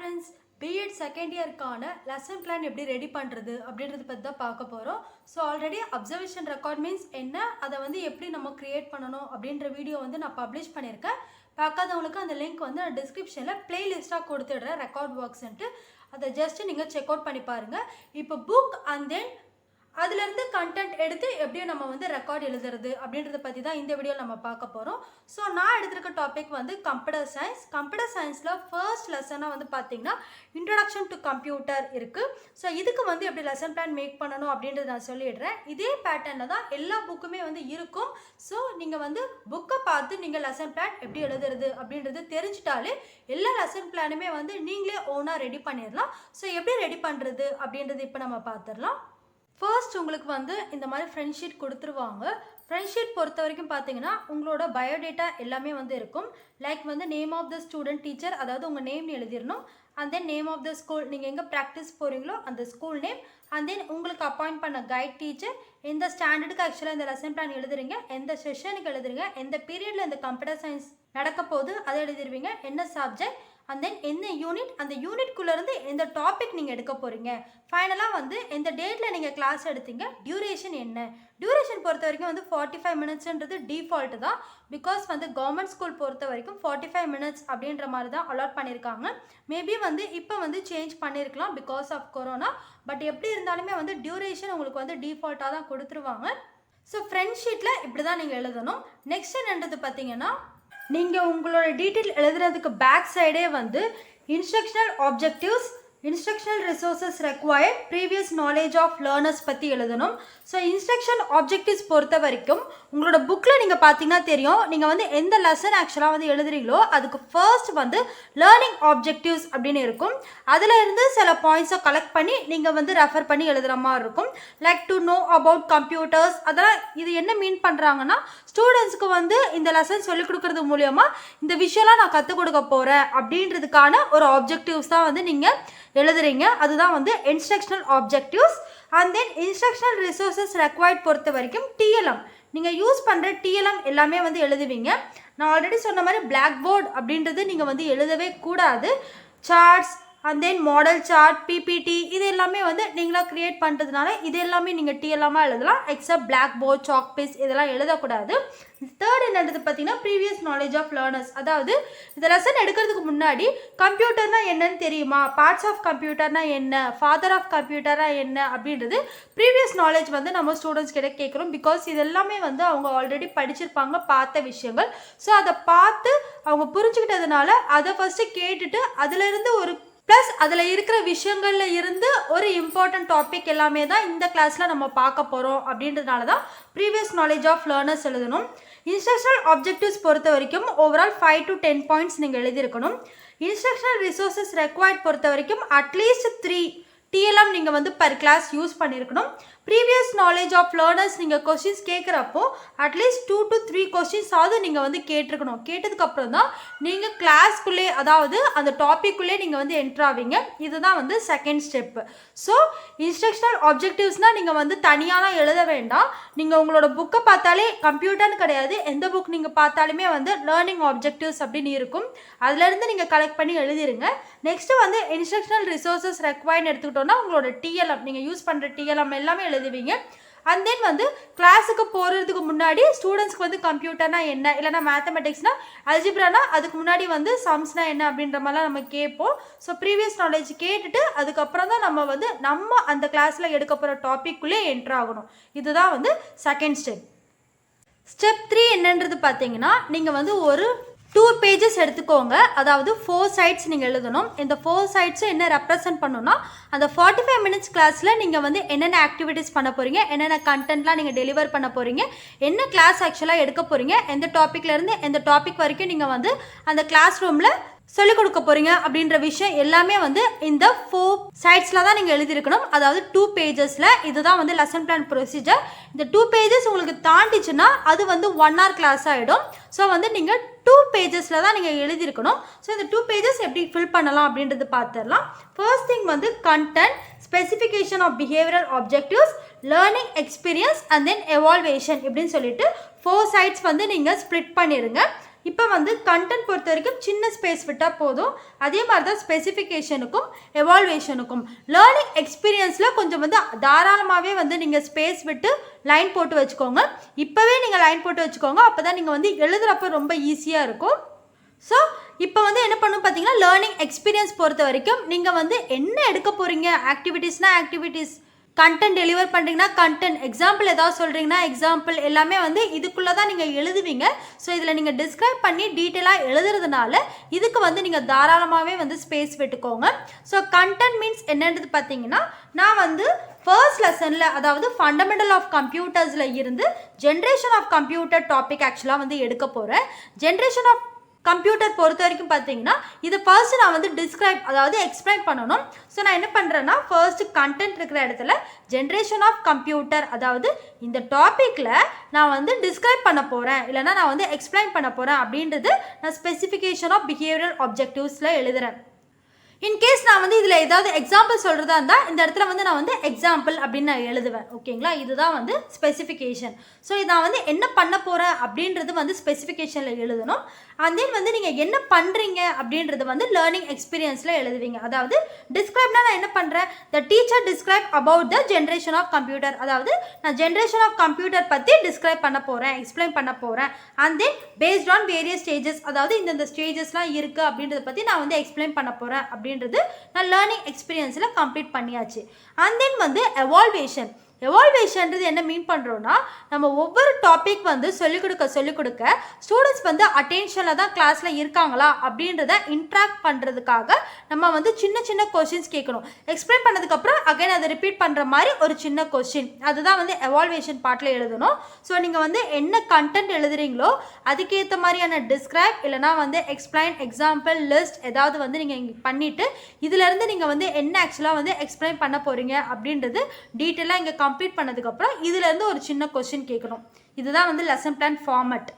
friends, B.Ed second year கான lesson plan எப்படி ready பண்றது அப்படின்றது பத்தி தான் பார்க்க போறோம். So already observation record means என்ன, அதை வந்து எப்படி நம்ம கிரியேட் பண்ணணும் அப்படின்ற வீடியோ வந்து நான் பப்ளிஷ் பண்ணியிருக்கேன். பார்க்காதவங்களுக்கு அந்த லிங்க் வந்து நான் டிஸ்கிரிப்ஷன்ல பிளேலிஸ்டாக கொடுத்துடுறேன், ரெக்கார்ட் ஒர்க்ஸ்ன்ட்டு. அதை ஜஸ்ட் நீங்கள் செக் அவுட் பண்ணி பாருங்கள். இப்போ புக் அண்ட் தென் அதிலிருந்து கண்டென்ட் எடுத்து எப்படியும் நம்ம வந்து ரெக்கார்ட் எழுதுறது அப்படின்றத பற்றி தான் இந்த வீடியோவில் நம்ம பார்க்க போகிறோம். ஸோ நான் எடுத்திருக்க டாபிக் வந்து கம்ப்யூட்டர் சயின்ஸ். கம்ப்யூட்டர் சயின்ஸில் ஃபர்ஸ்ட் லெசனாக வந்து பார்த்தீங்கன்னா இன்ட்ரடக்ஷன் டு கம்ப்யூட்டர் இருக்குது. ஸோ இதுக்கு வந்து எப்படி லெசன் பிளான் மேக் பண்ணணும் அப்படின்றது நான் சொல்லிடுறேன். இதே பேட்டர்னில் தான் எல்லா புக்குமே வந்து இருக்கும். ஸோ நீங்கள் வந்து புக்கை பார்த்து நீங்கள் லெசன் பிளான் எப்படி எழுதுறது அப்படின்றது தெரிஞ்சிட்டாலே எல்லா லெசன் பிளானுமே வந்து நீங்களே ஓனாக ரெடி பண்ணிடலாம். ஸோ எப்படி ரெடி பண்ணுறது அப்படின்றது இப்போ நம்ம பார்த்துடலாம். ஃபர்ஸ்ட் உங்களுக்கு வந்து இந்த மாதிரி ஃப்ரெண்ட் ஷீட் கொடுத்துருவாங்க. ஃப்ரெண்ட் ஷீட் பொறுத்த வரைக்கும் பார்த்தீங்கன்னா உங்களோட பயோடேட்டா எல்லாமே வந்து இருக்கும். லைக் வந்து name of the student, teacher, அதாவது உங்கள் நேம்னு எழுதிடணும். And then name of the school, நீங்கள் எங்கே ப்ராக்டிஸ் போகிறீங்களோ அந்த ஸ்கூல் நேம். அண்ட் தென் உங்களுக்கு அப்பாயிண்ட் பண்ண கைட் டீச்சர், எந்த ஸ்டாண்டர்டுக்கு ஆக்சுவலாக இந்த லெசன் பிளான் எழுதுறீங்க, எந்த செஷனுக்கு எழுதுறீங்க, எந்த பீரியடில் இந்த கம்ப்யூட்டர் சயின்ஸ் நடக்க போகுது அதை எழுதிருவீங்க, என்ன சப்ஜெக்ட், அண்ட் தென் என்ன யூனிட், அந்த யூனிட்குள்ளேருந்து எந்த டாபிக் நீங்கள் எடுக்க போகிறீங்க, ஃபைனலாக வந்து எந்த டேட்டில் நீங்கள் கிளாஸ் எடுத்தீங்க, டியூரேஷன் என்ன. டியூரேஷன் பொறுத்த வரைக்கும் வந்து 45 மினிட்ஸ்ன்றது டிஃபால்ட்டு தான். பிகாஸ் வந்து கவர்மெண்ட் ஸ்கூல் பொறுத்த வரைக்கும் 45 மினிட்ஸ் அப்படின்ற மாதிரி தான் அலாட் பண்ணியிருக்காங்க. மேபி வந்து இப்போ வந்து சேஞ்ச் பண்ணியிருக்கலாம் பிகாஸ் ஆஃப் கொரோனா. பட் எப்படி இருந்தாலுமே வந்து டியூரேஷன் உங்களுக்கு வந்து டிஃபால்ட்டாக தான் கொடுத்துருவாங்க. ஸோ ஃப்ரெண்ட் ஷீட்டில் இப்படி தான் நீங்கள் எழுதணும். நெக்ஸ்ட் என்னன்றது பார்த்தீங்கன்னா, நீங்கள் உங்களோட டீட்டெயில் எழுதுறதுக்கு பேக் சைடே வந்து instructional objectives, instructional resources required, previous knowledge of learners பற்றி எழுதணும். ஸோ இன்ஸ்ட்ரக்ஷன் ஆப்ஜெக்டிவ்ஸ் பொறுத்த வரைக்கும் உங்களோட புக்கில் நீங்கள் பார்த்தீங்கன்னா தெரியும், நீங்கள் வந்து எந்த லெசன் ஆக்சுவலாக வந்து எழுதுறீங்களோ அதுக்கு ஃபர்ஸ்ட் வந்து லேர்னிங் ஆப்ஜெக்டிவ்ஸ் அப்படின்னு இருக்கும். அதில் இருந்து சில பாயிண்ட்ஸை கலெக்ட் பண்ணி நீங்கள் வந்து ரெஃபர் பண்ணி எழுதுகிற மாதிரி இருக்கும். Like to know about computers. அதெல்லாம் இது என்ன மீன் பண்ணுறாங்கன்னா, ஸ்டூடெண்ட்ஸ்க்கு வந்து இந்த லெசன் சொல்லிக் கொடுக்கறது மூலியமாக இந்த விஷயம்லாம் நான் கற்றுக் கொடுக்க போகிறேன் அப்படின்றதுக்கான ஒரு ஆப்ஜெக்டிவ்ஸ் தான் வந்து நீங்கள் எழுதுறீங்க. அதுதான் வந்து instructional objectives. And then instructional resources required பொறுத்த வரைக்கும் டிஎல்எம், நீங்கள் யூஸ் பண்ணுற டிஎல்எம் எல்லாமே வந்து எழுதுவீங்க. நான் ஆல்ரெடி சொன்ன மாதிரி பிளாக் போர்டு அப்படின்றது நீங்கள் வந்து எழுதவே கூடாது. Charts and then model chart, PPT, இது எல்லாமே வந்து நீங்களாக க்ரியேட் பண்ணுறதுனால இது எல்லாமே நீங்கள் டிஎல்எம்மாக எழுதலாம். Except black board, chalk piece இதெல்லாம் எழுதக்கூடாது. தேர்ட் என்னன்றது பார்த்தீங்கன்னா ப்ரீவியஸ் நாலேஜ் ஆஃப் லேர்னர்ஸ். அதாவது இந்த லெசன் எடுக்கிறதுக்கு முன்னாடி கம்ப்யூட்டர்னா என்னன்னு தெரியுமா, பார்ட்ஸ் ஆஃப் கம்ப்யூட்டர்னா என்ன, ஃபாதர் ஆஃப் கம்ப்யூட்டர்னா என்ன அப்படின்றது ப்ரீவியஸ் நாலேஜ் வந்து நம்ம ஸ்டூடெண்ட்ஸ் கிட்ட கேட்குறோம். பிகாஸ் இது எல்லாமே வந்து அவங்க ஆல்ரெடி படிச்சிருப்பாங்க, பார்த்த விஷயங்கள். ஸோ அதை பார்த்து அவங்க புரிஞ்சுக்கிட்டதுனால அதை ஃபஸ்ட்டு கேட்டுட்டு அதிலிருந்து ஒரு ப்ளஸ் அதில் இருக்கிற விஷயங்களில் இருந்து ஒரு இம்பார்ட்டன்ட் டாபிக் எல்லாமே தான் இந்த கிளாஸில் நம்ம பார்க்க போகிறோம். அப்படின்றதுனால தான் ப்ரீவியஸ் நாலேஜ் ஆஃப் லேர்னர்ஸ் எழுதணும். இன்ஸ்ட்ரக்ஷனல் ஆப்ஜெக்டிவ்ஸ் பொறுத்த வரைக்கும் ஓவரால் 5 to 10 பாயிண்ட்ஸ் நீங்கள் எழுதியிருக்கணும். இன்ஸ்ட்ரக்ஷனல் ரிசோர்ஸஸ் ரெக்வயர்ட் பொறுத்த வரைக்கும் அட்லீஸ்ட் 3 டிஎல்எம் நீங்கள் வந்து பர் கிளாஸ் யூஸ் பண்ணியிருக்கணும். ப்ரீவியஸ் நாலேஜ் ஆஃப் லேர்னர்ஸ் நீங்கள் கொஸ்டின்ஸ் கேட்குறப்போ அட்லீஸ்ட் 2 to 3 கொஸ்டின்ஸாவது நீங்கள் வந்து கேட்டிருக்கணும். கேட்டதுக்கப்புறம் தான் நீங்கள் கிளாஸ்க்குள்ளே, அதாவது அந்த டாப்பிக்குள்ளே நீங்கள் வந்து என்ட்ரு ஆவீங்க. இதுதான் வந்து செகண்ட் ஸ்டெப்பு. ஸோ இன்ஸ்ட்ரக்ஷனல் ஆப்ஜெக்டிவ்ஸ்னால் நீங்கள் வந்து தனியாலாம் எழுத வேண்டாம். நீங்கள் உங்களோட புக்கை பார்த்தாலே, கம்ப்யூட்டர்னு கிடையாது, எந்த புக் நீங்கள் பார்த்தாலுமே வந்து லேர்னிங் ஆப்ஜெக்டிவ்ஸ் அப்படின்னு இருக்கும். அதுலேருந்து நீங்கள் கலெக்ட் பண்ணி எழுதிருங்க. நெக்ஸ்ட்டு வந்து இன்ஸ்ட்ரக்ஷனல் ரிசோர்ஸஸ் ரெக்வயர்ட் எடுத்துக்கிட்டோன்னா உங்களோட டிஎல்எம், நீங்கள் யூஸ் பண்ணுற டிஎல்எம் எல்லாமே எழுதுவீங்க. அண்ட் தென் வந்து கிளாஸுக்கு போகிறதுக்கு முன்னாடி ஸ்டூடெண்ட்ஸ்க்கு வந்து கம்ப்யூட்டர்னா என்ன, இல்லைனா மேத்தமெட்டிக்ஸ்னா, அல்ஜிப்ரானா அதுக்கு முன்னாடி வந்து சம்ஸ்னா என்ன அப்படின்ற மாதிரிலாம் நம்ம கேட்போம். ஸோ ப்ரீவியஸ் நாலேஜ் கேட்டுட்டு அதுக்கப்புறம் தான் நம்ம வந்து நம்ம அந்த கிளாஸில் எடுக்க போகிற டாப்பிக்குள்ளே என்ட்ரு ஆகணும். இதுதான் வந்து செகண்ட் ஸ்டெப். ஸ்டெப் 3 என்னன்றது பார்த்தீங்கன்னா, நீங்கள் வந்து ஒரு 2 pages எடுத்துக்கோங்க. அதாவது 4 sides நீங்கள் எழுதணும். இந்த 4 sides என்ன ரெப்ரசன்ட் பண்ணணும்னா, அந்த 45 மினிட்ஸ் கிளாஸில் நீங்கள் வந்து என்னென்ன ஆக்டிவிட்டீஸ் பண்ண போகிறீங்க, என்னென்ன கண்டென்ட்லாம் நீங்கள் டெலிவர் பண்ண போகிறீங்க, என்ன கிளாஸ் ஆக்சுவலாக எடுக்க போகிறீங்க, எந்த டாப்பிக்லேருந்து எந்த டாபிக் வரைக்கும் நீங்கள் வந்து அந்த கிளாஸ் ரூமில் சொல்லிக் கொடுக்க போகிறீங்க அப்படின்ற விஷயம் எல்லாமே வந்து இந்த 4 சைட்ஸில் தான் நீங்கள் எழுதியிருக்கணும். அதாவது 2 pagesல. இதுதான் வந்து லெசன் பிளான் ப்ரொசீஜர். இந்த 2 pages உங்களுக்கு தாண்டிச்சுன்னா அது வந்து 1 hour கிளாஸ் ஆகிடும். ஸோ வந்து நீங்கள் 2 pagesல தான் நீங்கள் எழுதியிருக்கணும். ஸோ இந்த 2 pages எப்படி ஃபில் பண்ணலாம் அப்படின்றது பார்த்துடலாம். ஃபர்ஸ்ட் திங் வந்து content, specification of behavioural objectives, learning experience and then evaluation இப்படின்னு சொல்லிட்டு 4 sides வந்து நீங்கள் ஸ்ப்ளிட் பண்ணிடுங்க. இப்போ வந்து கண்டென்ட் பொறுத்த வரைக்கும் சின்ன ஸ்பேஸ் விட்டால் போதும். அதே மாதிரி தான் ஸ்பெசிஃபிகேஷனுக்கும் எவால்வேஷனுக்கும். லேர்னிங் எக்ஸ்பீரியன்ஸில் கொஞ்சம் வந்து தாராளமாகவே வந்து நீங்கள் ஸ்பேஸ் விட்டு லைன் போட்டு வச்சுக்கோங்க. இப்போவே நீங்கள் லைன் போட்டு வச்சுக்கோங்க. அப்போ தான் நீங்கள் வந்து எழுதுகிறப்ப ரொம்ப ஈஸியாக இருக்கும். ஸோ இப்போ வந்து என்ன பண்ணணும் பார்த்தீங்கன்னா, லேர்னிங் எக்ஸ்பீரியன்ஸ் பொறுத்த வரைக்கும் நீங்கள் வந்து என்ன எடுக்க போகிறீங்க, ஆக்டிவிட்டீஸ்னால் ஆக்டிவிட்டீஸ், கண்டென்ட் டெலிவர் பண்ணுறீங்கன்னா கண்டென்ட், எக்ஸாம்பிள் ஏதாவது சொல்கிறீங்கன்னா எக்ஸாம்பிள், எல்லாமே வந்து இதுக்குள்ளே தான் நீங்கள் எழுதுவீங்க. ஸோ இதில் நீங்கள் டிஸ்கிரைப் பண்ணி டீட்டெயிலாக எழுதுறதுனால இதுக்கு வந்து நீங்கள் தாராளமாகவே வந்து ஸ்பேஸ் விட்டுக்கோங்க. ஸோ கண்டென்ட் மீன்ஸ் என்னன்றது பார்த்தீங்கன்னா, நான் வந்து ஃபர்ஸ்ட் லெசனில், அதாவது ஃபண்டமெண்டல் ஆஃப் கம்ப்யூட்டர்ஸில் இருந்து ஜென்ரேஷன் ஆஃப் கம்ப்யூட்டர் டாபிக் ஆக்சுவலாக வந்து எடுக்க போகிறேன். ஜென்ரேஷன் ஆஃப் கம்ப்யூட்டர் பொறுத்த வரைக்கும் பார்த்தீங்கன்னா, இதை ஃபர்ஸ்ட் நான் வந்து டிஸ்கிரைப், அதாவது எக்ஸ்பிளைன் பண்ணணும். ஸோ நான் என்ன பண்ணுறேன்னா, ஃபர்ஸ்ட் கண்டென்ட் இருக்கிற இடத்துல ஜென்ரேஷன் ஆஃப் கம்ப்யூட்டர், அதாவது இந்த டாப்பிக்கில் நான் வந்து டிஸ்கிரைப் பண்ண போகிறேன், இல்லைனா நான் வந்து எக்ஸ்பிளைன் பண்ண போகிறேன் அப்படின்றது நான் ஸ்பெசிஃபிகேஷன் ஆஃப் பிஹேவியரல் ஆப்ஜெக்டிவ்ஸில் எழுதுகிறேன். இன்கேஸ் நான் வந்து இதில் ஏதாவது எக்ஸாம்பிள் சொல்கிறதா இருந்தால் இந்த இடத்துல வந்து நான் வந்து எக்ஸாம்பிள் அப்படின்னு நான் எழுதுவேன். ஓகேங்களா, இதுதான் வந்து ஸ்பெசிஃபிகேஷன். ஸோ இது நான் வந்து என்ன பண்ண போகிறேன் அப்படின்றது வந்து ஸ்பெசிஃபிகேஷனில் எழுதணும். அண்ட் தென் வந்து நீங்கள் என்ன பண்ணுறீங்க அப்படின்றது வந்து லேர்னிங் எக்ஸ்பீரியன்ஸில் எழுதுவீங்க. அதாவது டிஸ்கிரைப்னா நான் என்ன பண்ணுறேன், the teacher describe about the generation of computer, அதாவது நான் ஜென்ரேஷன் ஆஃப் கம்ப்யூட்டர் பற்றி டிஸ்கிரைப் பண்ண போகிறேன், எக்ஸ்பிளைன் பண்ண போகிறேன். And then based on various stages, அதாவது இந்த ஸ்டேஜஸ்லாம் இருக்குது அப்படின்றத பற்றி நான் வந்து எக்ஸ்பிளைன் பண்ண போகிறேன் அப்படின்றது நான் லேர்னிங் எக்ஸ்பீரியன்ஸில் கம்ப்ளீட் பண்ணியாச்சு. அண்ட் தென் வந்து எவால்வேஷன்றது என்ன மீன் பண்ணுறோன்னா, நம்ம ஒவ்வொரு டாபிக் வந்து சொல்லிக் கொடுக்க ஸ்டூடெண்ட்ஸ் வந்து அட்டென்ஷனில் தான் கிளாஸில் இருக்காங்களா அப்படின்றத இன்ட்ராக்ட் பண்ணுறதுக்காக நம்ம வந்து சின்ன சின்ன கொஷின்ஸ் கேட்கணும். எக்ஸ்பிளைன் பண்ணதுக்கப்புறம் அகைன் அதை ரிப்பீட் பண்ணுற மாதிரி ஒரு சின்ன கொஷின், அதுதான் வந்து எவால்வேஷன் பார்ட்டில் எழுதணும். ஸோ நீங்கள் வந்து என்ன கண்டென்ட் எழுதுறீங்களோ அதுக்கேற்ற மாதிரியான டிஸ்கிரைப், இல்லைனா வந்து எக்ஸ்பிளைன், எக்ஸாம்பிள், லிஸ்ட் ஏதாவது வந்து நீங்கள் இங்கே பண்ணிவிட்டு இதிலேருந்து நீங்கள் வந்து என்ன ஆக்சுவலாக வந்து எக்ஸ்பிளைன் பண்ண போகிறீங்க அப்படின்றது டீட்டெயிலாக இங்கே கம்ப்ளீட் பண்ணதுக்கப்புறம் இதிலேருந்து ஒரு சின்ன கொஸ்டின் கேட்கணும். இதுதான் வந்து lesson plan format.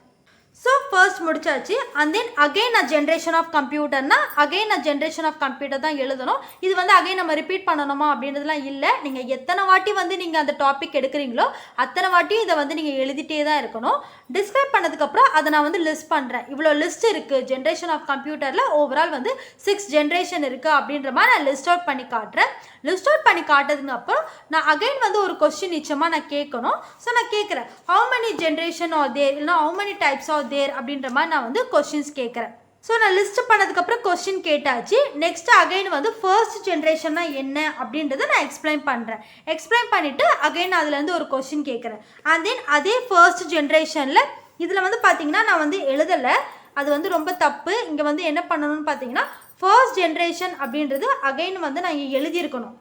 So first முடிச்சாச்சு. அண்ட் தென் அகெயின் நான் ஜென்ரேஷன் ஆஃப் கம்ப்யூட்டர்னா அகெயின் நான் ஜென்ரேஷன் ஆஃப் கம்ப்யூட்டர் தான் எழுதணும். இது வந்து அகெயின் நம்ம ரிப்பீட் பண்ணணுமா அப்படின்றதுலாம் இல்லை. நீங்கள் எத்தனை வாட்டி வந்து நீங்கள் அந்த டாபிக் எடுக்கிறீங்களோ அத்தனை வாட்டி இதை வந்து நீங்கள் எழுதிட்டே தான் இருக்கணும். டிஸ்கிரைப் பண்ணதுக்கப்புறம் அதை நான் வந்து லிஸ்ட் பண்ணுறேன். இவ்வளோ லிஸ்ட் இருக்குது ஜென்ரேஷன் ஆஃப் கம்ப்யூட்டரில், ஓவரால் வந்து 6 ஜென்ரேஷன் இருக்குது அப்படின்ற மாதிரி நான் லிஸ்ட் அவுட் பண்ணி காட்டுறேன். லிஸ்ட் அவுட் பண்ணி காட்டுறதுக்கு அப்புறம் நான் அகைன் வந்து ஒரு கொஸ்டின் நிச்சயமாக நான் கேட்கணும். ஸோ நான் கேட்குறேன், how many generation are there, இல்லைனா how many types are there அப்படின்ற மாதிரி நான் வந்து கொஸ்டின்ஸ் கேட்குறேன். ஸோ நான் லிஸ்ட் பண்ணதுக்கப்புறம் கொஸ்டின் கேட்டாச்சு. நெக்ஸ்ட் அகைன் வந்து ஃபர்ஸ்ட் ஜென்ரேஷன்னா என்ன அப்படின்றத நான் எக்ஸ்பிளைன் பண்ணுறேன். எக்ஸ்பிளைன் பண்ணிவிட்டு அகைன் அதுலேருந்து ஒரு கொஸ்டின் கேட்குறேன். அண்ட் தென் அதே ஃபர்ஸ்ட் ஜென்ரேஷனில் இதில் வந்து பார்த்தீங்கன்னா நான் வந்து எழுதலை, அது வந்து ரொம்ப தப்பு. இங்கே வந்து என்ன பண்ணணும்னு பார்த்தீங்கன்னா, ஃபர்ஸ்ட் ஜென்ரேஷன் அப்படின்றது அகைன் வந்து நான் இங்கே எழுதியிருக்கணும்.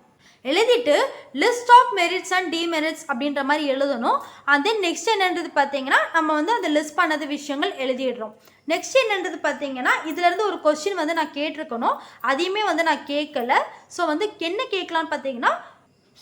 எழுதிட்டு list of merits and demerits அப்படின்ற மாதிரி எழுதணும். அண்ட் தென் நெக்ஸ்ட் என்னன்றது பார்த்தீங்கன்னா நம்ம வந்து அந்த லிஸ்ட் பண்ணது விஷயங்கள் எழுதிடுறோம். நெக்ஸ்ட் என்னன்றது பார்த்தீங்கன்னா இதுலேருந்து ஒரு கொஸ்டின் வந்து நான் கேட்டிருக்கணும், அதையுமே வந்து நான் கேட்கல. ஸோ வந்து என்ன கேட்கலான்னு பார்த்தீங்கன்னா,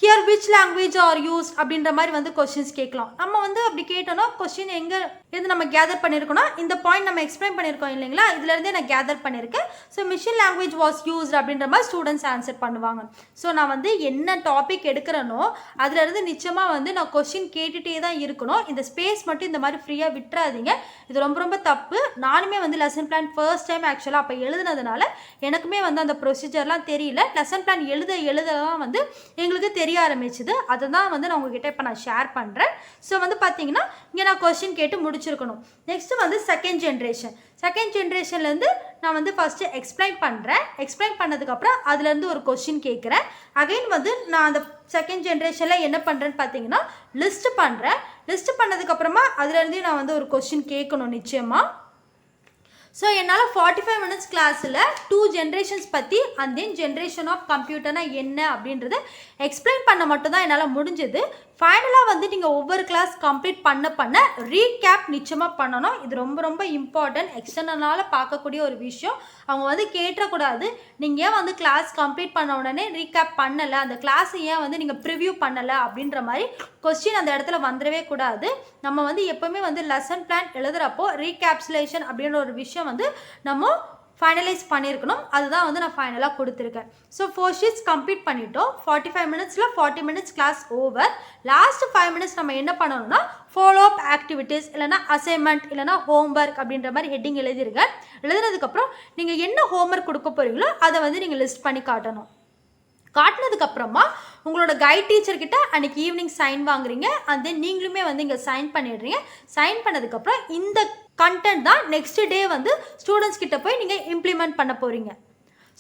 here which language are use அப்படின்ற மாதிரி வந்து கொஸ்டின்ஸ் கேட்கலாம். நம்ம வந்து அப்படி கேட்டோன்னா கொஸ்டின் எங்கே இருந்து நம்ம கேதர் பண்ணியிருக்கோன்னா, இந்த பாயிண்ட் நம்ம எக்ஸ்பிளைன் பண்ணியிருக்கோம் இல்லைங்களா, இதுலேருந்தே நான் கேதர் பண்ணியிருக்கேன். So machine language was used அப்படின்ற மாதிரி ஸ்டூடெண்ட்ஸ் ஆன்சர் பண்ணுவாங்க. ஸோ நான் வந்து என்ன டாபிக் எடுக்கிறேனோ அதுலேருந்து நிச்சயமாக வந்து நான் கொஸ்டின் கேட்டுகிட்டே தான் இருக்கணும். இந்த ஸ்பேஸ் மட்டும் இந்த மாதிரி ஃப்ரீயாக விட்டுறாதீங்க, இது ரொம்ப ரொம்ப தப்பு. நானுமே வந்து லெசன் பிளான் ஃபர்ஸ்ட் டைம் ஆக்சுவலாக அப்போ எழுதுனதுனால எனக்குமே வந்து அந்த ப்ரொசீஜர்லாம் தெரியல. லெசன் பிளான் எழுதலாம் வந்து எங்களுக்கு தெரிய ஆரம்பிச்சுது. அதை தான் வந்து நான் உங்ககிட்ட இப்போ நான் ஷேர் பண்ணுறேன். ஸோ வந்து பார்த்தீங்கன்னா இங்கே நான் கொஸ்டின் கேட்டு முடிச்சிருக்கணும். நெக்ஸ்ட்டு வந்து செகண்ட் ஜென்ரேஷன்லேருந்து நான் வந்து ஃபஸ்ட்டு எக்ஸ்பிளைன் பண்ணுறேன். எக்ஸ்பிளைன் பண்ணதுக்கப்புறம் அதுலேருந்து ஒரு கொஸ்டின் கேட்குறேன். அகைன் வந்து நான் அந்த செகண்ட் ஜென்ரேஷனில் என்ன பண்ணுறேன்னு பார்த்தீங்கன்னா லிஸ்ட் பண்ணுறேன். லிஸ்ட் பண்ணதுக்கப்புறமா அதுலேருந்தே நான் வந்து ஒரு கொஸ்டின் கேட்கணும் நிச்சயமாக. ஸோ என்னால் 45 மினிட்ஸ் கிளாஸில் 2 ஜென்ரேஷன்ஸ் பற்றி அண்ட் தென் ஜென்ரேஷன் ஆஃப் கம்ப்யூட்டர்னா என்ன அப்படின்றத எக்ஸ்பிளைன் பண்ண மட்டும் தான் என்னால் முடிஞ்சது. ஃபைனலாக வந்து நீங்கள் ஒவ்வொரு கிளாஸ் கம்ப்ளீட் பண்ண ரீகேப் நிச்சயமாக பண்ணணும். இது ரொம்ப ரொம்ப இம்பார்ட்டன்ட். எக்ஸ்டர்னலால் பார்க்கக்கூடிய ஒரு விஷயம். அவங்க வந்து கேட்டக்கூடாது, நீங்கள் ஏன் வந்து கிளாஸ் கம்ப்ளீட் பண்ண உடனே ரீகேப் பண்ணலை, அந்த கிளாஸை ஏன் வந்து நீங்கள் ப்ரிவ்யூ பண்ணலை அப்படின்ற மாதிரி கொஸ்டின் அந்த இடத்துல வந்துடவே கூடாது. நம்ம வந்து எப்போவுமே வந்து லெசன் பிளான் எழுதுகிறப்போ ரீகேப்சுலேஷன் அப்படின்ற ஒரு விஷயம் வந்து நம்ம ஃபைனலைஸ் பண்ணியிருக்கணும். அதுதான் வந்து நான் ஃபைனலாக கொடுத்துருக்கேன். ஸோ 4 ஷீட்ஸ் கம்ப்ளீட் பண்ணிட்டோம். 45 மினிட்ஸில் 40 minutes class over. Last 5 minutes நம்ம என்ன பண்ணணும்னா ஃபாலோ அப் ஆக்டிவிட்டீஸ் இல்லைனா அசைன்மெண்ட் இல்லைனா ஹோம்ஒர்க் அப்படின்ற மாதிரி ஹெட்டிங் எழுதிருங்க. எழுதுனதுக்கப்புறம் நீங்கள் என்ன ஹோம்ஒர்க் கொடுக்க போகிறீங்களோ அதை வந்து நீங்கள் லிஸ்ட் பண்ணி காட்டணும். காட்டினதுக்கப்புறமா உங்களோட கைட் டீச்சர்கிட்ட அன்றைக்கி ஈவினிங் சைன் வாங்குறீங்க. அண்ட் தென் நீங்களுமே வந்து இங்கே சைன் பண்ணிடுறீங்க. சைன் பண்ணதுக்கப்புறம் இந்த கண்டென்ட் தான் நெக்ஸ்ட் டே வந்து ஸ்டூடெண்ட்ஸ் கிட்ட போய் நீங்கள் இம்ப்ளிமெண்ட் பண்ண போகிறீங்க.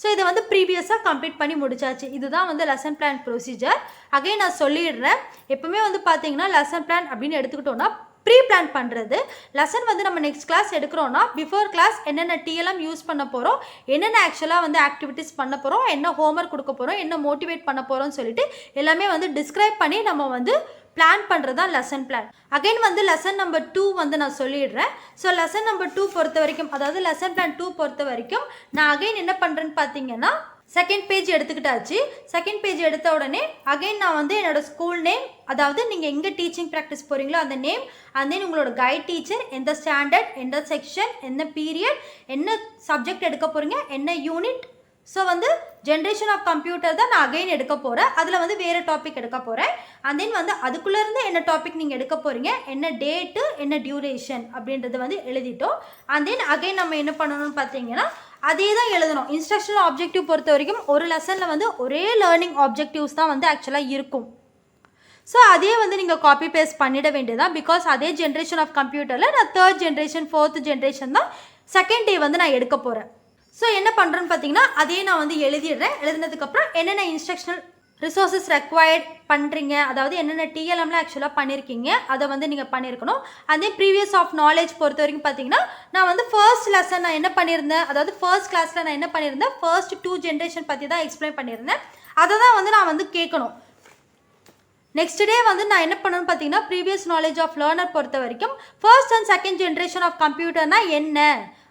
ஸோ இதை வந்து ப்ரீவியஸாக கம்ப்ளீட் பண்ணி முடிச்சாச்சு. இதுதான் வந்து லெசன் பிளான் ப்ரொசீஜர். அகைன் நான் சொல்லிடுறேன், எப்பவுமே வந்து பார்த்தீங்கன்னா லெசன் பிளான் அப்படின்னு எடுத்துக்கிட்டோன்னா ப்ரீ பிளான் பண்ணுறது. லெசன் வந்து நம்ம நெக்ஸ்ட் கிளாஸ் எடுக்கிறோன்னா பிஃபோர் கிளாஸ் என்னென்ன டிஎல்எம் யூஸ் பண்ண போகிறோம், என்னென்ன ஆக்சுவலாக வந்து ஆக்டிவிட்டீஸ் பண்ண போகிறோம், என்ன ஹோம்ஒர்க் கொடுக்க போகிறோம், என்ன மோட்டிவேட் பண்ண போகிறோம்னு சொல்லிட்டு எல்லாமே வந்து டிஸ்கிரைப் பண்ணி நம்ம வந்து பிளான் பண்ணுறது தான் லெசன் பிளான். அகைன் வந்து லெசன் நம்பர் 2 வந்து நான் சொல்லிடுறேன். ஸோ லெசன் நம்பர் 2 பொறுத்த வரைக்கும், அதாவது லெசன் பிளான் 2 பொறுத்த வரைக்கும் நான் அகைன் என்ன பண்ணுறேன்னு பார்த்தீங்கன்னா செகண்ட் பேஜ் எடுத்துக்கிட்டாச்சு. செகண்ட் பேஜ் எடுத்த உடனே அகைன் நான் வந்து என்னோட ஸ்கூல் நேம், அதாவது நீங்கள் எங்கே டீச்சிங் ப்ராக்டிஸ் போகிறீங்களோ அந்த நேம், அண்ட் தென் உங்களோட கைட் டீச்சர், எந்த ஸ்டாண்டர்ட், எந்த செக்ஷன், என்ன பீரியட், என்ன சப்ஜெக்ட் எடுக்க போகிறீங்க, என்ன யூனிட். ஸோ வந்து ஜென்ரேஷன் ஆஃப் கம்ப்யூட்டர் தான் நான் அகைன் எடுக்க போகிறேன். அதில் வந்து வேறு டாபிக் எடுக்க போகிறேன். அண்ட் தென் வந்து அதுக்குள்ளேருந்து என்ன டாபிக் நீங்கள் எடுக்க போகிறீங்க, என்ன டேட்டு, என்ன டியூரேஷன் அப்படின்றது வந்து எழுதிட்டோம். அண்ட் தென் அகைன் நம்ம என்ன பண்ணணும்னு பார்த்தீங்கன்னா அதே தான் எழுதணும். இன்ஸ்ட்ரக்ஷனல் ஆப்ஜெக்டிவ் பொறுத்த வரைக்கும் ஒரு லெசனில் வந்து ஒரே லேர்னிங் ஆப்ஜெக்டிவ்ஸ் தான் வந்து ஆக்சுவலாக இருக்கும். ஸோ அதே வந்து நீங்கள் காப்பி பேஸ்ட் பண்ணிட வேண்டியதான். பிகாஸ் அதே ஜென்ரேஷன் ஆஃப் கம்ப்யூட்டரில் நான் 3rd ஜென்ரேஷன் 4th ஜென்ரேஷன் தான் செகண்ட் டே வந்து நான் எடுக்க போகிறேன். ஸோ என்ன பண்ணுறேன்னு பார்த்தீங்கன்னா அதே நான் வந்து எழுதிடுறேன். எழுதினதுக்கப்புறம் என்னென்ன இன்ஸ்ட்ரக்ஷனல் ரிசோர்ஸஸ் ரெக்வயர்ட் பண்ணுறீங்க, அதாவது என்னென்ன டிஎல்எம்லாம் ஆக்சுவலாக பண்ணியிருக்கீங்க அதை வந்து நீங்கள் பண்ணியிருக்கணும். அதே ப்ரீவியஸ் ஆஃப் நாலேஜ் பொறுத்த வரைக்கும் பார்த்தீங்கன்னா நான் வந்து ஃபர்ஸ்ட் லெசன் நான் என்ன பண்ணியிருந்தேன், அதாவது ஃபர்ஸ்ட் கிளாஸில் நான் என்ன பண்ணியிருந்தேன், ஃபர்ஸ்ட் 2 ஜென்ரேஷன் பற்றி தான் எக்ஸ்பிளைன் பண்ணியிருந்தேன். அதை தான் வந்து நான் வந்து கேட்கணும். நெக்ஸ்ட் டே வந்து நான் என்ன பண்ணணும்னு பார்த்தீங்கன்னா ப்ரீவியஸ் நாலேஜ் ஆஃப் லேர்னர் பொறுத்த வரைக்கும் first and second generation of கம்ப்யூட்டர்னா என்ன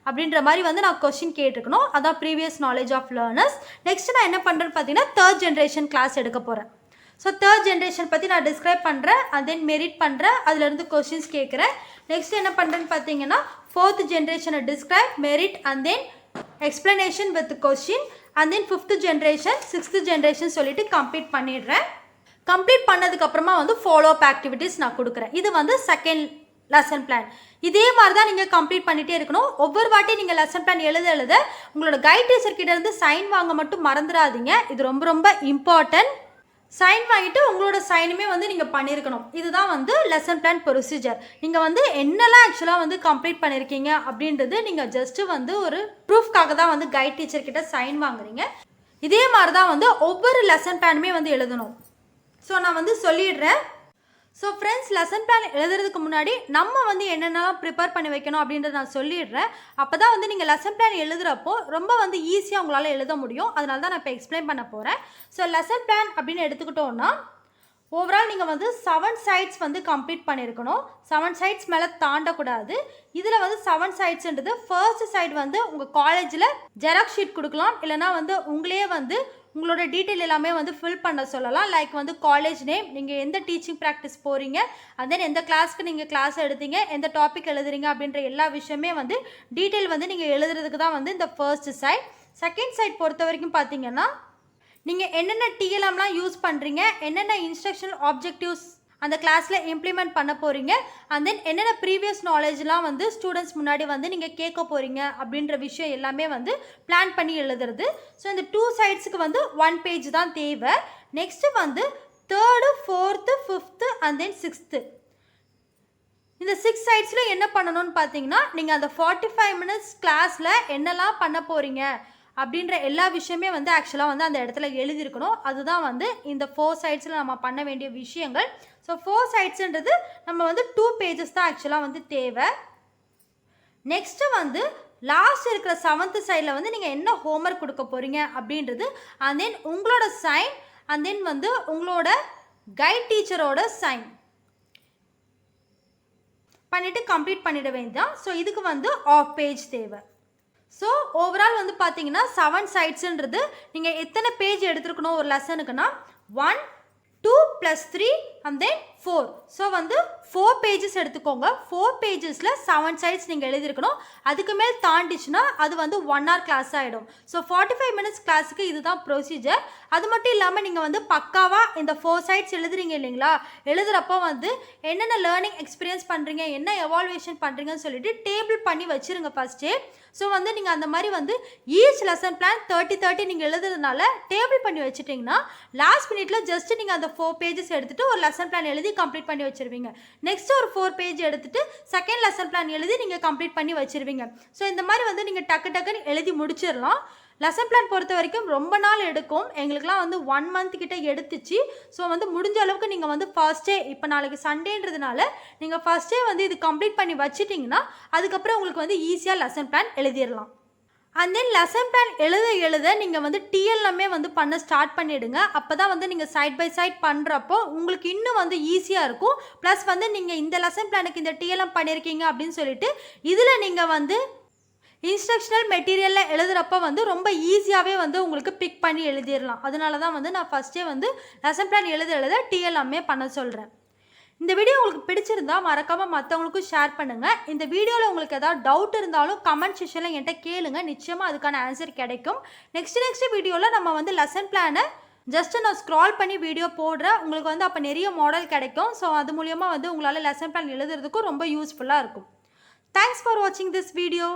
அப்படின்ற மாதிரி வந்து நான் கொஸ்டின் கேட்டிருக்கணும். அதான் previous knowledge of learners. Next நான் என்ன பண்ணுறேன்னு பார்த்தீங்கன்னா 3rd ஜென்ரேஷன் கிளாஸ் எடுக்க போகிறேன். ஸோ 3rd ஜென்ரேஷன் பற்றி நான் டிஸ்கிரைப் பண்ணுறேன், அண்ட் தென் மெரிட் பண்ணுறேன், அதுலேருந்து கொஸ்டின்ஸ் கேட்குறேன். நெக்ஸ்ட் என்ன பண்ணுறேன்னு பார்த்தீங்கன்னா 4th ஜென்ரேஷனை describe, merit, and then explanation with question, and then 5th generation 6th generation சொல்லிட்டு கம்ப்ளீட் பண்ணிடுறேன். கம்ப்ளீட் பண்ணதுக்கப்புறமா வந்து ஃபாலோ அப் ஆக்டிவிட்டீஸ் நான் கொடுக்குறேன். இது வந்து செகண்ட் லெசன் பிளான். இதே மாதிரி தான் நீங்கள் கம்ப்ளீட் பண்ணிகிட்டே இருக்கணும். ஒவ்வொரு வாட்டி நீங்கள் லெசன் பிளான் எழுத உங்களோட கைட் டீச்சர் கிட்ட இருந்து சைன் வாங்க மட்டும் மறந்துடாதீங்க. இது ரொம்ப ரொம்ப இம்பார்ட்டன்ட். சைன் வாங்கிட்டு உங்களோட சைனுமே வந்து நீங்கள் பண்ணியிருக்கணும். இதுதான் வந்து லெசன் பிளான் ப்ரொசீஜர். நீங்கள் வந்து என்னெல்லாம் ஆக்சுவலாக வந்து கம்ப்ளீட் பண்ணியிருக்கீங்க அப்படின்றது நீங்கள் ஜஸ்ட்டு வந்து ஒரு ப்ரூஃப்காக தான் வந்து கைட் டீச்சர் கிட்ட சைன் வாங்குறீங்க. இதே மாதிரி தான் வந்து ஒவ்வொரு லெசன் பிளானுமே வந்து எழுதணும். ஸோ நான் வந்து சொல்லிடுறேன். ஸோ ஃப்ரெண்ட்ஸ், லெசன் பிளான் எழுதுறதுக்கு முன்னாடி நம்ம வந்து என்னென்னலாம் ப்ரிப்பேர் பண்ணி வைக்கணும் அப்படின்றத நான் சொல்லிடுறேன். அப்போ தான் வந்து நீங்கள் லெசன் பிளான் எழுதுகிறப்போ ரொம்ப வந்து ஈஸியாக உங்களால் எழுத முடியும். அதனால தான் நான் இப்போ எக்ஸ்பிளைன் பண்ண போகிறேன். ஸோ லெசன் பிளான் அப்படின்னு எடுத்துக்கிட்டோன்னா ஓவரால் நீங்கள் வந்து 7 சைட்ஸ் வந்து கம்ப்ளீட் பண்ணியிருக்கணும். 7 சைட்ஸ் மேலே தாண்டக்கூடாது. இதில் வந்து 7 சைட்ஸ்ன்றது ஃபர்ஸ்ட் சைடு வந்து உங்கள் காலேஜில் ஜெராக்ஸ் ஷீட் கொடுக்கலாம், இல்லைனா வந்து உங்களே வந்து உங்களோட டீட்டெயில் எல்லாமே வந்து ஃபில் பண்ண சொல்லலாம். லைக் வந்து காலேஜ் நேம், நீங்கள் எந்த டீச்சிங் ப்ராக்டிஸ் போகிறீங்க, அண்ட் தென் எந்த கிளாஸ்க்கு நீங்கள் கிளாஸ் எடுத்தீங்க, எந்த டாபிக் எழுதுறீங்க அப்படின்ற எல்லா விஷயமே வந்து டீட்டெயில் வந்து நீங்கள் எழுதுறதுக்கு தான் வந்து இந்த ஃபர்ஸ்ட் சைட். செகண்ட் சைட் பொறுத்த வரைக்கும் பார்த்தீங்கன்னா நீங்கள் என்னென்ன டிஎல்எம்லாம் யூஸ் பண்ணுறீங்க, என்னென்ன இன்ஸ்ட்ரக்ஷனல் ஆப்ஜெக்டிவ்ஸ் அந்த கிளாஸில் இம்ப்ளிமெண்ட் பண்ண போகிறீங்க, அண்ட் தென் என்னென்ன ப்ரீவியஸ் நாலேஜ்லாம் வந்து ஸ்டூடெண்ட்ஸ் முன்னாடி வந்து நீங்கள் கேட்க போகிறீங்க அப்படின்ற விஷயம் எல்லாமே வந்து பிளான் பண்ணி எழுதுறது. ஸோ இந்த 2 சைட்ஸுக்கு வந்து 1 பேஜ் தான் தேவை. நெக்ஸ்ட்டு வந்து 3rd, 4th, 5th and then 6th இந்த 6 சைட்ஸில் என்ன பண்ணணும்னு பார்த்தீங்கன்னா நீங்கள் அந்த 45 மினிட்ஸ் கிளாஸில் என்னெல்லாம் பண்ண போகிறீங்க அப்படின்ற எல்லா விஷயமே வந்து ஆக்சுவலாக வந்து அந்த இடத்துல எழுதியிருக்கணும். அதுதான் வந்து இந்த 4 சைட்ஸில் நம்ம பண்ண வேண்டிய விஷயங்கள். ஸோ 4 சைட்ஸுன்றது நம்ம வந்து 2 பேஜஸ் தான் ஆக்சுவலாக வந்து தேவை. நெக்ஸ்ட்டு வந்து லாஸ்ட் இருக்கிற 7th சைடில் வந்து நீங்கள் என்ன ஹோம்ஒர்க் கொடுக்க போகிறீங்க அப்படின்றது, அண்ட் தென் உங்களோட சைன், அண்ட் தென் வந்து உங்களோட கைட் டீச்சரோட சைன் பண்ணிவிட்டு கம்ப்ளீட் பண்ணிட வேண்டியதான். ஸோ இதுக்கு வந்து ஆஃப் பேஜ் தேவை. ஸோ ஓவரால் வந்து பார்த்தீங்கன்னா 7 சைட்ஸுன்றது நீங்கள் எத்தனை பேஜ் எடுத்துருக்கணும் ஒரு லெசனுக்குன்னா 1, 2 + 3 அண்ட் தென் 4. ஸோ வந்து 4 பேஜஸ் எடுத்துக்கோங்க. 4 பேஜஸில் 7 சைட்ஸ் நீங்கள் எழுதியிருக்கணும். அதுக்கு மேல் தாண்டிச்சுன்னா அது வந்து 1 hour கிளாஸ் ஆகிடும். ஸோ 45 minutes கிளாஸுக்கு இதுதான் ப்ரொசீஜர். அது மட்டும் இல்லாமல் நீங்கள் வந்து பக்காவாக இந்த 4 சைட்ஸ் எழுதுறீங்க இல்லைங்களா, எழுதுகிறப்போ வந்து என்னென்ன லேர்னிங் எக்ஸ்பீரியன்ஸ் பண்ணுறீங்க, என்ன எவால்வேஷன் பண்ணுறீங்கன்னு சொல்லிட்டு டேபிள் பண்ணி வச்சுருங்க ஃபஸ்ட்டே. ஸோ வந்து நீங்கள் அந்த மாதிரி வந்து ஈச் லெசன் பிளான் 30 நீங்கள் எழுதுறதுனால டேபிள் பண்ணி வச்சுட்டிங்கன்னா லாஸ்ட் மினிட்ல ஜஸ்ட் நீங்கள் அந்த 4 பேஜஸ் எடுத்துகிட்டு ஒரு லெசன் பிளான் எழுதி கம்ப்ளீட் பண்ணி வச்சுருவீங்க. நெக்ஸ்ட் ஒரு 4 பேஜ் எடுத்துகிட்டு செகண்ட் லெசன் பிளான் எழுதி நீங்கள் கம்ப்ளீட் பண்ணி வச்சுருவீங்க. ஸோ இந்த மாதிரி வந்து நீங்கள் டக்குன்னு எழுதி முடிச்சிடலாம். லெசன் பிளான் பொறுத்த வரைக்கும் ரொம்ப நாள் எடுக்கும். எங்களுக்குலாம் வந்து 1 month கிட்ட எடுத்துச்சு. ஸோ வந்து முடிஞ்ச அளவுக்கு நீங்கள் வந்து ஃபர்ஸ்டே, இப்போ நாளைக்கு சண்டேன்றதுனால நீங்கள் ஃபர்ஸ்டே வந்து இது கம்ப்ளீட் பண்ணி வச்சிட்டிங்கன்னா அதுக்கப்புறம் உங்களுக்கு வந்து ஈஸியாக லெசன் பிளான் எழுதிடலாம். அண்ட் தென் லெசன் பிளான் எழுத நீங்கள் வந்து டிஎல்எம்மே வந்து பண்ண ஸ்டார்ட் பண்ணிவிடுங்க. அப்போ தான் வந்து நீங்கள் சைட் பை சைட் பண்ணுறப்போ உங்களுக்கு இன்னும் வந்து ஈஸியாக இருக்கும். ப்ளஸ் வந்து நீங்கள் இந்த லெசன் பிளானுக்கு இந்த டிஎல்எம் பண்ணியிருக்கீங்க அப்படின்னு சொல்லிட்டு இதில் நீங்கள் வந்து இன்ஸ்ட்ரக்ஷனல் மெட்டீரியலில் எழுதுகிறப்ப வந்து ரொம்ப ஈஸியாகவே வந்து உங்களுக்கு பிக் பண்ணி எழுதிடலாம். அதனால தான் வந்து நான் ஃபஸ்ட்டே வந்து லெசன் பிளான் எழுத டிஎல்எம்மே பண்ண சொல்கிறேன். இந்த வீடியோ உங்களுக்கு பிடிச்சிருந்தா மறக்காமல் மற்றவங்களுக்கும் ஷேர் பண்ணுங்கள். இந்த வீடியோவில் உங்களுக்கு ஏதாவது டவுட் இருந்தாலும் கமெண்ட் செக்ஷனில் என்கிட்ட கேளுங்க. நிச்சயமாக அதுக்கான ஆன்சர் கிடைக்கும். நெக்ஸ்ட் வீடியோவில் நம்ம வந்து லெசன் பிளானை ஜஸ்ட்டு நான் ஸ்க்ரால் பண்ணி வீடியோ போடுறேன். உங்களுக்கு வந்து அப்போ நிறைய மாடல் கிடைக்கும். ஸோ அது மூலியமாக வந்து உங்களால் லெசன் பிளான் எழுதுறதுக்கும் ரொம்ப யூஸ்ஃபுல்லாக இருக்கும். தேங்க்ஸ் ஃபார் வாட்சிங் திஸ் வீடியோ.